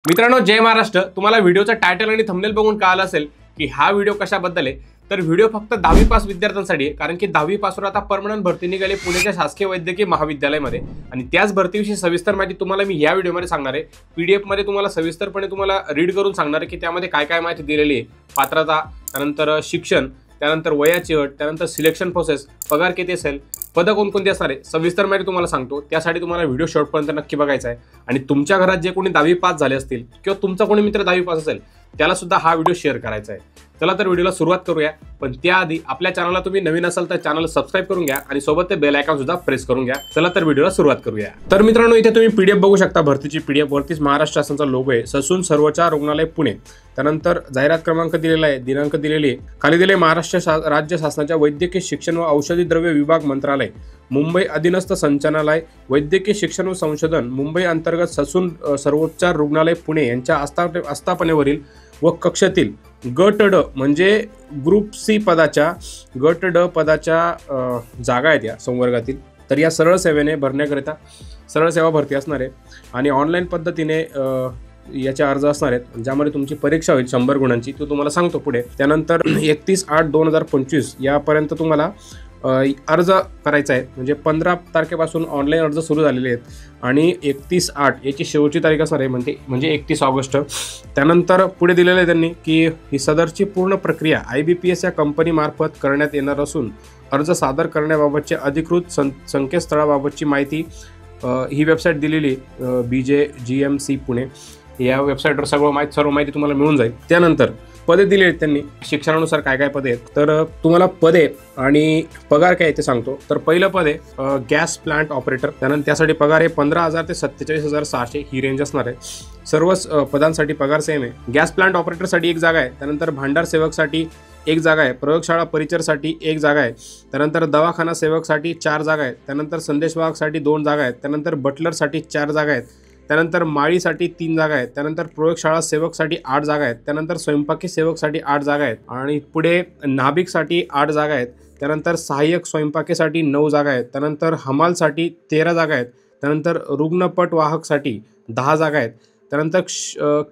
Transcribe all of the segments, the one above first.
मित्रांनो, जय महाराष्ट्र। तुम्हाला व्हिडिओचा टायटल आणि थंबनेल बघून कळालं असेल की हा व्हिडिओ कशाबद्दल आहे। तर व्हिडिओ फक्त 10वी पास विद्यार्थ्यांसाठी आहे, कारण की 10वी पासवर आता परमनंट भरती निघाली पुण्याच्या शासकीय वैद्यकीय महाविद्यालयामध्ये आणि त्याच भरतीविषयी सविस्तर माहिती तुम्हाला मी या व्हिडिओमध्ये सांगणार आहे। पीडीएफ मध्ये तुम्हाला सविस्तरपणे तुम्हाला रीड करून सांगणार आहे की त्यामध्ये काय काय माहिती दिलेली आहे, पात्रता, त्यानंतर शिक्षण, त्यानंतर वयाची अट, त्यानंतर सिलेक्शन प्रोसेस, पगार किती असेल, पद कोणकोणती असणार आहे, सविस्तर माहिती तुम्हाला सांगतो। त्यासाठी तुम्हाला व्हिडिओ शेवटपर्यंत नक्की बघायचा आहे आणि तुमच्या घरात जे कोणी 10वी पास झाले असतील किंवा तुमचा कोणी मित्र 10वी पास असेल त्याला सुद्धा हा व्हिडिओ शेअर करायचा आहे। चला तर व्हिडिओला सुरुवात करूया, पण त्याआधी आपल्या चॅनलला तुम्ही नवीन असाल तर चॅनल सबस्क्राइब करून घ्या आणि सोबत ते बेल आयकॉन सुद्धा प्रेस करून घ्या। चला तर व्हिडिओला सुरुवात करूया। तर मित्रांनो, इथे तुम्ही पीडीएफ बघू शकता, भरतीची पीडीएफ वरतीच महाराष्ट्र शासनाचा लोगो आहे, ससून सर्वोच्च रुग्णालय पुणे। त्यानंतर जाहिरात क्रमांक दिलेला आहे, दिनांक दिलेली आहे, खाली दिले महाराष्ट्र राज्य शासनाच्या वैद्यकीय शिक्षण व औषधी द्रव्य विभाग मंत्रालय, मुंबई अधीनस्थ संचालनालय वैद्यकीय शिक्षण व संशोधन, मुंबई अंतर्गत ससून सर्वोच्च रुग्णालय पुणे यांच्या आस्थापनेवरील व कक्षातील गट ड म्हणजे ग्रुप सी पदाच्या गट ड पदाच्या जागा आहेत या संवर्गातील। तर या सरळ सेवेने भरण्याकरिता सरळ सेवा भरती असणार आहे आणि ऑनलाईन पद्धतीने याचे अर्ज असणार आहेत, ज्यामध्ये तुमची परीक्षा होईल 100 गुणांची, तो तुम्हाला सांगतो पुढे। त्यानंतर 31/8/2025 यापर्यंत तुम्हाला अर्ज करायचा आहे, म्हणजे 15 तारखेपासून ऑनलाईन अर्ज सुरू झालेले आहेत आणि 31/8 याची शेवटची तारीख असणार आहे, म्हणजे 31 ऑगस्ट। त्यानंतर पुढे दिलेलं आहे त्यांनी की ही सदरची पूर्ण प्रक्रिया IBPS या कंपनीमार्फत करण्यात येणार असून अर्ज सादर करण्याबाबतचे अधिकृत संकेतस्थळाबाबतची माहिती ही वेबसाईट दिलेली BJGMC पुणे या वेबसाईटवर सर्व माहिती तुम्हाला मिळून जाईल। त्यानंतर पदे दिले आहेत त्यांनी, शिक्षणानुसार काय काय पदे आहेत, तर तुम्हाला पदे आणि पगार काय ते सांगतो। तर पहिलं पद आहे गॅस प्लांट ऑपरेटर, त्यानंतर त्यासाठी पगार आहे 15,000 ते 47,600 ही रेंज असणार आहे। सर्वच पदांसाठी पगार सेम आहे। गॅस प्लांट ऑपरेटरसाठी एक जागा आहे, त्यानंतर भांडार सेवकसाठी एक जागा आहे, प्रयोगशाळा परिचरसाठी एक जागा आहे, त्यानंतर दवाखाना सेवकसाठी 4 जागा आहेत, त्यानंतर संदेशवाहकसाठी 2 जागा आहेत, त्यानंतर बटलरसाठी 4 जागा आहेत, त्यानंतर माळीसाठी 3 जागा आहेत, त्यानंतर प्रयोगशाळा सेवकसाठी 8 जागा आहेत, त्यानंतर स्वयंपाकी सेवकसाठी 8 जागा आहेत आणि पुढे नाभिकसाठी 8 जागा आहेत, त्यानंतर सहाय्यक स्वयंपाकीसाठी 9 जागा आहेत, त्यानंतर हमालसाठी 13 जागा आहेत, त्यानंतर रुग्णपट वाहकसाठी 10 जागा आहेत, त्यानंतर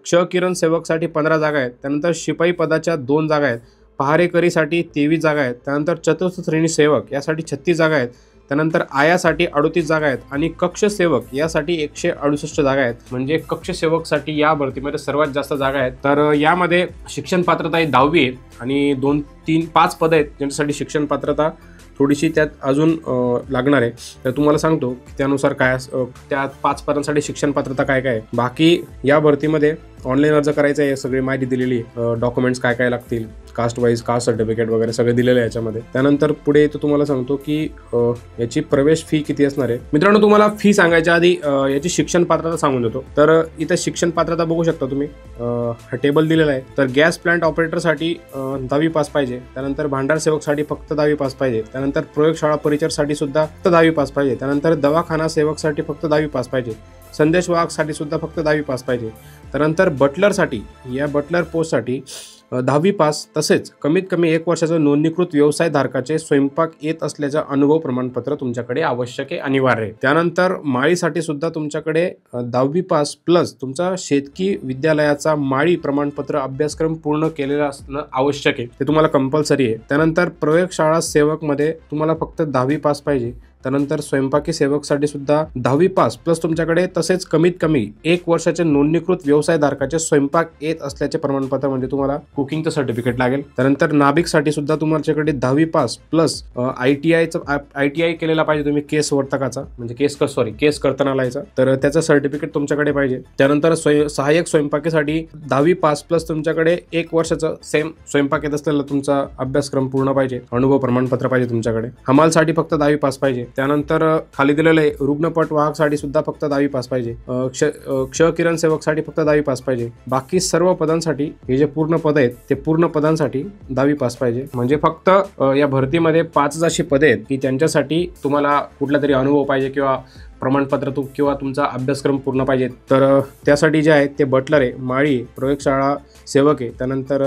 क्षकिरण सेवकसाठी 15 जागा आहेत, त्यानंतर शिपाई पदाच्या 2 जागा आहेत, पहारेकरीसाठी 23 जागा आहेत, त्यानंतर चतुर्थ श्रेणी सेवक यासाठी 36 जागा आहेत, त्यानंतर आयासाठी 38 जागा आहेत आणि कक्ष सेवक यासाठी 168 जागा आहेत। म्हणजे कक्ष सेवकसाठी या भरतीमध्ये सर्वात जास्त जागा आहेत। तर यामध्ये शिक्षण पात्रता ही 10वी आहे आणि 2, 3, 5 पद आहेत ज्यांच्यासाठी शिक्षण पात्रता थोडीशी त्यात अजून लागणार आहे। तर तुम्हाला सांगतो त्यानुसार काय त्या 5 पदांसाठी शिक्षण पात्रता काय काय आहे। बाकी या भरतीमध्ये ऑनलाईन अर्ज करायचा आहे, सगळी माहिती दिलेली, डॉक्युमेंट्स काय काय लागतील, कास्ट वाईज कास्ट सर्टिफिकेट वगैरे सगळे दिलेले आहे याच्यामध्ये। त्यानंतर पुढे तो तुम्हाला सांगतो की याची प्रवेश फी किती असणार आहे। मित्रांनो, तुम्हाला फी सांगायच्या आधी याची शिक्षण पात्रता सांगून देतो। तर इथे शिक्षण पात्रता बघू शकता तुम्ही, हा टेबल दिलेला आहे। तर गॅस प्लांट ऑपरेटरसाठी 10वी पास पाहिजे, त्यानंतर भांडार सेवकसाठी फक्त 10वी पास पाहिजे, त्यानंतर प्रयोगशाळा परिचरसाठी सुद्धा फक्त 10वी पास पाहिजे, त्यानंतर दवाखाना सेवकसाठी फक्त 10वी पास पाहिजे, संदेशवाहकसाठी सुद्धा फक्त 10वी पास पाहिजे, त्यानंतर बटलरसाठी या बटलर पोस्टसाठी 10वी पास, तसेच कमीत कमी 1 वर्षाचं नोंदणीकृत व्यवसाय धारकाचे स्वयंपाक येत असल्याचा अनुभव प्रमाणपत्र तुमच्याकडे आवश्यक आहे, अनिवार्य आहे। त्यानंतर माळीसाठी सुद्धा तुमच्याकडे 10वी पास प्लस तुमचा शेतकी विद्यालयाचा माळी प्रमाणपत्र अभ्यासक्रम पूर्ण केलेला असणं आवश्यक आहे, ते तुम्हाला कंपल्सरी आहे। त्यानंतर प्रयोगशाळा सेवकमध्ये तुम्हाला फक्त 10वी पास पाहिजे, त्यानंतर स्वयंपाकी सेवकसाठी सुद्धा 10वी पास प्लस तुमच्याकडे तसेच कमीत कमी 1 वर्षाचे नोंदणीकृत व्यवसाय धारकाचे स्वयंपाक येत असल्याचे प्रमाणपत्र, म्हणजे तुम्हाला कुकिंगचं सर्टिफिकेट लागेल। त्यानंतर नाभिकसाठी सुद्धा तुमच्याकडे 10वी पास प्लस ITI केलेला पाहिजे तुम्ही, केस वर्तकाचा म्हणजे केस कर्तनालयाचा, तर त्याचं सर्टिफिकेट तुमच्याकडे पाहिजे। त्यानंतर सहाय्यक स्वयंपाकीसाठी 10वी पास प्लस तुमच्याकडे 1 वर्षाचं सेम स्वयंपाक येत असलेला तुमचा अभ्यासक्रम पूर्ण पाहिजे, अनुभव प्रमाणपत्र पाहिजे तुमच्याकडे। हमालसाठी फक्त 10वी पास पाहिजे। त्यानंतर खाली दिलेलं आहे रुग्णपट वाहकसाठी सुद्धा फक्त 10वी पास पाहिजे, क्षकिरण सेवकसाठी फक्त 10वी पास पाहिजे। बाकी सर्व पदांसाठी हे जे पूर्ण पद आहेत ते पूर्ण पदांसाठी 10वी पास पाहिजे। म्हणजे फक्त या भरतीमध्ये 5 अशी पदे आहेत की त्यांच्यासाठी तुम्हाला कुठला तरी अनुभव पाहिजे किंवा प्रमाणपत्र किंवा तुमचा अभ्यासक्रम पूर्ण पाहिजे. तर त्यासाठी जे आहे ते बटलर आहे, माळी आहे, प्रयोगशाळा सेवक आहे, त्यानंतर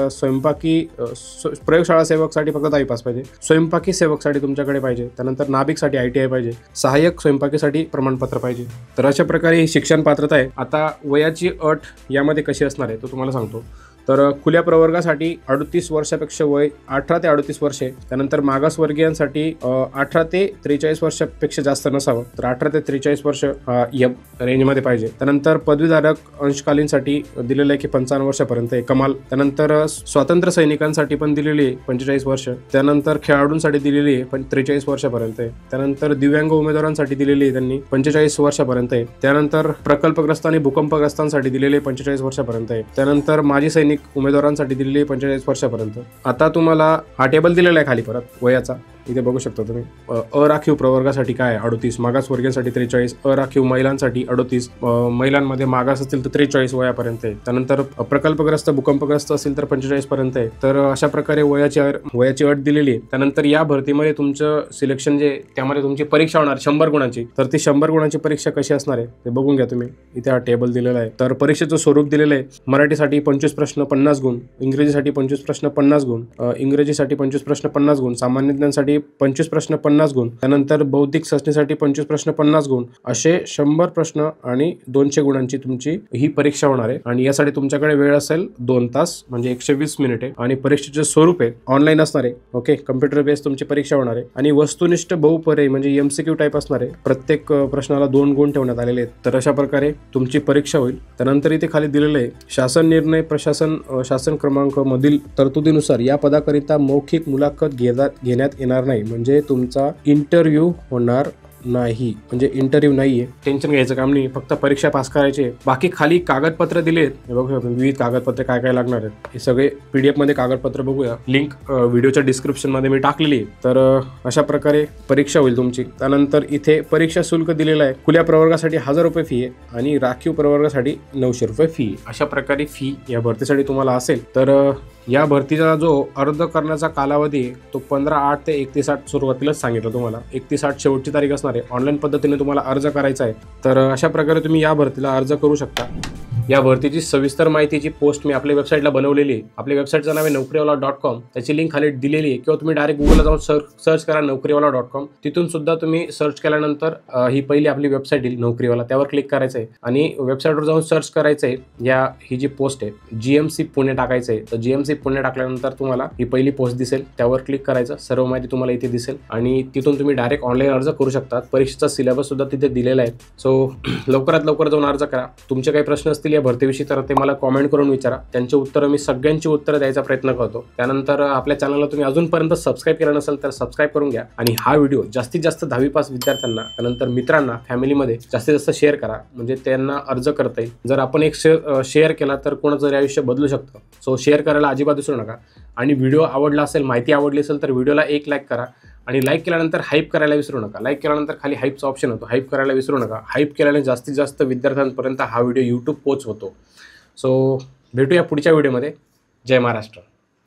प्रयोगशाळा सेवकसाठी फक्त 10वी पास पाहिजे, स्वयंपाकी सेवकसाठी तुमच्याकडे पाहिजे, त्यानंतर नाभिकसाठी ITI पाहिजे, सहाय्यक स्वयंपाकीसाठी प्रमाणपत्र पाहिजे. तर अशा प्रकारे ही शिक्षण पात्रता आहे. आता वयाची अट यामध्ये कशी असणार आहे तो तुम्हाला सांगतो. तर खुल्या प्रवर्गासाठी 38 वर्षापेक्षा वय 18 ते 38 वर्षे, त्यानंतर मागासवर्गीयांसाठी 18 ते 43 वर्षापेक्षा जास्त नसावं, तर 18 ते 43 वर्ष या रेंजमध्ये पाहिजे. त्यानंतर पदवीधारक अंशकालीनसाठी दिलेलं आहे की 55 वर्षापर्यंत आहे कमाल. त्यानंतर स्वातंत्र्य सैनिकांसाठी पण दिलेली आहे 45 वर्ष. त्यानंतर खेळाडूंसाठी दिलेली आहे 43 वर्षापर्यंत आहे. त्यानंतर दिव्यांग उमेदवारांसाठी दिलेली आहे त्यांनी 45 वर्षापर्यंत आहे. त्यानंतर प्रकल्पग्रस्त आणि भूकंपग्रस्तांसाठी दिलेले 45 वर्षापर्यंत आहे. त्यानंतर माजी सैनिक उमेदवारांसाठी दिलेली 45 वर्षापर्यंत. आता तुम्हाला हा टेबल दिलेला आहे खाली परत वयाचा, इथे बघू शकता तुम्ही. अराखीव प्रवर्गासाठी काय 38, मागासवर्गीयांसाठी 43, अराखीव महिलांसाठी 38, महिलांमध्ये मागास असतील तर 43 वयापर्यंत आहे. त्यानंतर प्रकल्पग्रस्त भूकंपग्रस्त असतील तर 45 पर्यंत आहे. तर अशा प्रकारे वयाची अट दिलेली आहे. त्यानंतर या भरतीमध्ये तुमचं सिलेक्शन जे त्यामध्ये तुमची परीक्षा होणार 100 गुणांची. तर ती 100 गुणांची परीक्षा कशी असणार आहे ते बघून घ्या तुम्ही. इथे हा टेबल दिलेला आहे. तर परीक्षेचं स्वरूप दिलेलं आहे. मराठीसाठी 25 प्रश्न 50 गुण, इंग्रजीसाठी 25 प्रश्न 50 गुण, इंग्रजीसाठी 25 प्रश्न 50 गुण, सामान्य ज्ञानासाठी 25 प्रश्न 50 गुण, त्यानंतर बौद्धिक चाचणीसाठी 25 प्रश्न 50 गुण, असे 100 प्रश्न आणि 200 गुणांची तुमची ही परीक्षा होणार आहे. आणि यासाठी तुमच्याकडे वेळ असेल 2 तास म्हणजे 120 मिनिटे. आणि परीक्षेचे स्वरूप आहे ऑनलाईन असणार आहे. ओके, कम्प्युटर बेस तुमची परीक्षा होणार आहे. आणि वस्तुनिष्ठ बहुपर्यायी म्हणजे MCQ टाईप असणार आहे. प्रत्येक प्रश्नाला 2 गुण ठेवण्यात आलेले आहेत. तर अशा प्रकारे तुमची परीक्षा होईल. त्यानंतर इथे खाली दिलेलं आहे शासन निर्णय शासन क्रमांक मधील तरतुदीनुसार या पदाकरिता मौखिक मुलाखत घेण्यात येणार नाही, म्हणजे तुमचा इंटरव्ह्यू होणार नाही, म्हणजे इंटरव्ह्यू नाहीये. टेन्शन घ्यायचं काम नाही, फक्त परीक्षा पास करायचे. बाकी खाली कागदपत्र दिले आहेत बघूया, विविध कागदपत्रे काय काय लागणार आहेत हे सगळे PDF मध्ये कागदपत्र बघूया. लिंक व्हिडिओच्या डिस्क्रिप्शन मध्ये मी टाकलेली आहे. तर अशा प्रकारे परीक्षा होईल तुमची. त्यानंतर इथे परीक्षा शुल्क दिलेलं आहे. खुल्या प्रवर्गासाठी 1000 रुपये फी आहे आणि राखीव प्रवर्गासाठी 900 रुपये फी आहे. अशा प्रकारे फी या भरतीसाठी तुम्हाला असेल. तर या भरतीचा जो अर्ज करण्याचा कालावधी आहे तो 15/8 ते 31/8 सुरुवातीलाच सांगितलं तुम्हाला. 31/8 शेवटची तारीख असणार आहे. ऑनलाईन पद्धतीने तुम्हाला अर्ज करायचा आहे. तर अशा प्रकारे तुम्ही या भरतीला अर्ज करू शकता. या भरतीची सविस्तर माहितीची पोस्ट मी आपल्या वेबसाईटला बनवलेली आहे. आपल्या वेबसाईटचं नाव आहे naukriwala.com. त्याची लिंक खाली दिलेली आहे, किंवा तुम्ही डायरेक्ट गुगलला जाऊन सर्च करा naukriwala.com. तिथून सुद्धा तुम्ही सर्च केल्यानंतर ही पहिली आपली वेबसाईट येईल नोकरीवाला, त्यावर क्लिक करायचं आहे आणि वेबसाईटवर जाऊन सर्च करायचं आहे. ही जी पोस्ट आहे GMC पुणे टाकायचं आहे. तर GMC पुणे टाकल्यानंतर तुम्हाला ही पहिली पोस्ट दिसेल, त्यावर क्लिक करायचं. सर्व माहिती तुम्हाला इथे दिसेल आणि तिथून तुम्ही डायरेक्ट ऑनलाईन अर्ज करू शकता. परीक्षेचा सिलेबस सुद्धा तिथे दिलेला आहे. सो लवकरात लवकर जाऊन अर्ज करा. तुमचे काही प्रश्न असतील या भरतीविषयी तर ते मला कॉमेंट करून विचारा. त्यांची उत्तरं मी सगळ्यांची उत्तरं द्यायचा प्रयत्न करतो. त्यानंतर आपल्या चॅनलला तुम्ही अजूनपर्यंत सबस्क्राईब केलं नसेल तर सबस्क्राईब करून घ्या आणि हा व्हिडिओ जास्तीत जास्त 10वी पास विद्यार्थ्यांना, त्यानंतर मित्रांना, फॅमिलीमध्ये जास्तीत जास्त शेअर करा, म्हणजे त्यांना अर्ज करता येईल. जर आपण एक शेअर केला तर कोणाचं आयुष्य बदलू शकतं. सो शेअर करायला अजिबात विसरू नका. आणि व्हिडिओ आवडला असेल, माहिती आवडली असेल तर व्हिडिओला एक लाईक करा. आणि लाईक केल्यानंतर हाईप करायला विसरू नका. लाईक केल्यानंतर खाली हाईपचा ऑप्शन होतो, हाईप करायला विसरू नका. हाईप केल्याने जास्तीत जास्त विद्यार्थ्यांपर्यंत हा व्हिडिओ YouTube पोहोचवतो. सो भेटूया पुढच्या व्हिडिओमध्ये. जय महाराष्ट्र.